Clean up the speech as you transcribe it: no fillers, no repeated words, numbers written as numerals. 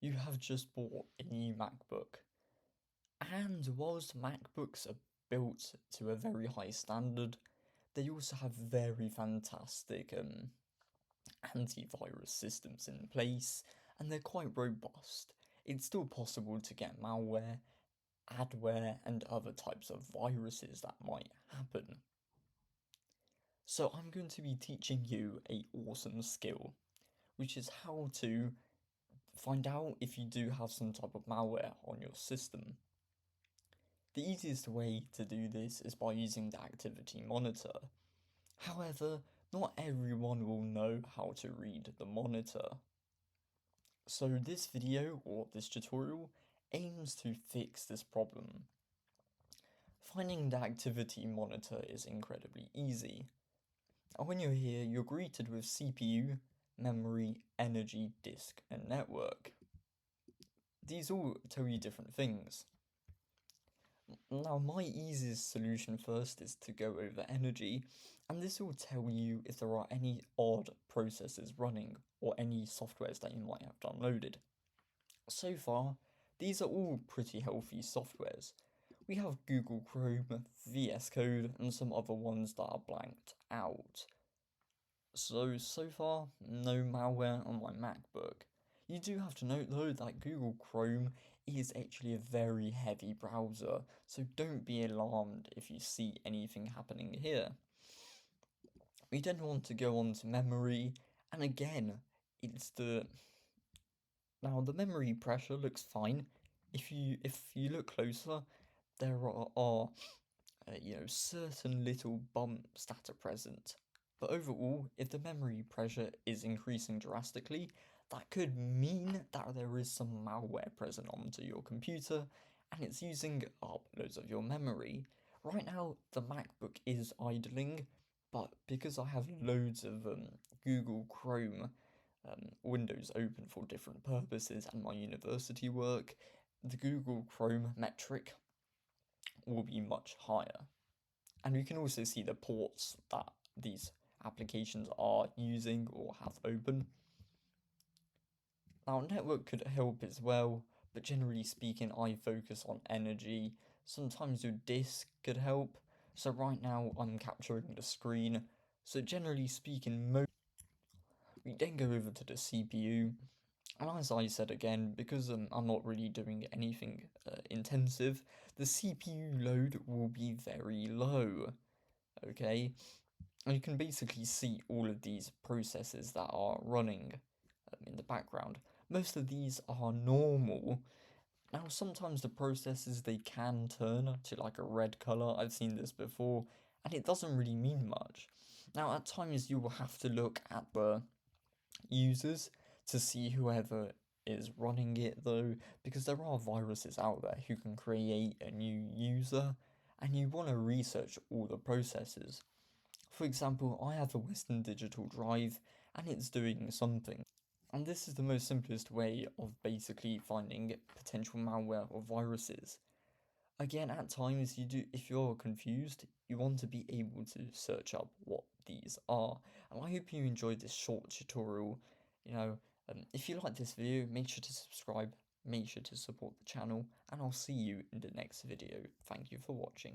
You have just bought a new MacBook, and whilst MacBooks are built to a very high standard, they also have very fantastic antivirus systems in place, and they're quite robust. It's still possible to get malware, adware, and other types of viruses that might happen. So I'm going to be teaching you a awesome skill, which is how to find out if you do have some type of malware on your system. The easiest way to do this is by using the activity monitor. However, not everyone will know how to read the monitor. So this video, or this tutorial, aims to fix this problem. Finding the activity monitor is incredibly easy. And when you're here, you're greeted with CPU, memory, energy, disk, and network. These all tell you different things. Now, my easiest solution first is to go over energy, and this will tell you if there are any odd processes running or any softwares that you might have downloaded. So far, these are all pretty healthy softwares. We have Google Chrome, VS Code, and some other ones that are blanked out. So far, no malware on my MacBook. You do have to note though that Google Chrome is actually a very heavy browser, so don't be alarmed if you see anything happening here. We then want to go on to memory, and again, now the memory pressure looks fine. If you look closer, there are certain little bumps that are present. But overall, if the memory pressure is increasing drastically, that could mean that there is some malware present onto your computer and it's using up loads of your memory. Right now, the MacBook is idling, but because I have loads of Google Chrome windows open for different purposes and my university work, the Google Chrome metric will be much higher. And you can also see the ports that these applications are using or have open. Now, network could help as well, but generally speaking, I focus on energy. Sometimes your disk could help. So right now, I'm capturing the screen. So generally speaking, we then go over to the CPU. And as I said again, because I'm not really doing anything intensive, the CPU load will be very low. Okay, and you can basically see all of these processes that are running in the background. Most of these are normal. Now, sometimes the processes they can turn to like a red color. I've seen this before, and it doesn't really mean much. Now, at times you will have to look at the users to see whoever is running it though, because there are viruses out there who can create a new user, and you want to research all the processes. For example, I have a Western Digital drive and it's doing something. And this is the most simplest way of basically finding potential malware or viruses. Again, at times if you're confused, you want to be able to search up what these are. And I hope you enjoyed this short tutorial. If you like this video, make sure to subscribe, make sure to support the channel, and I'll see you in the next video. Thank you for watching.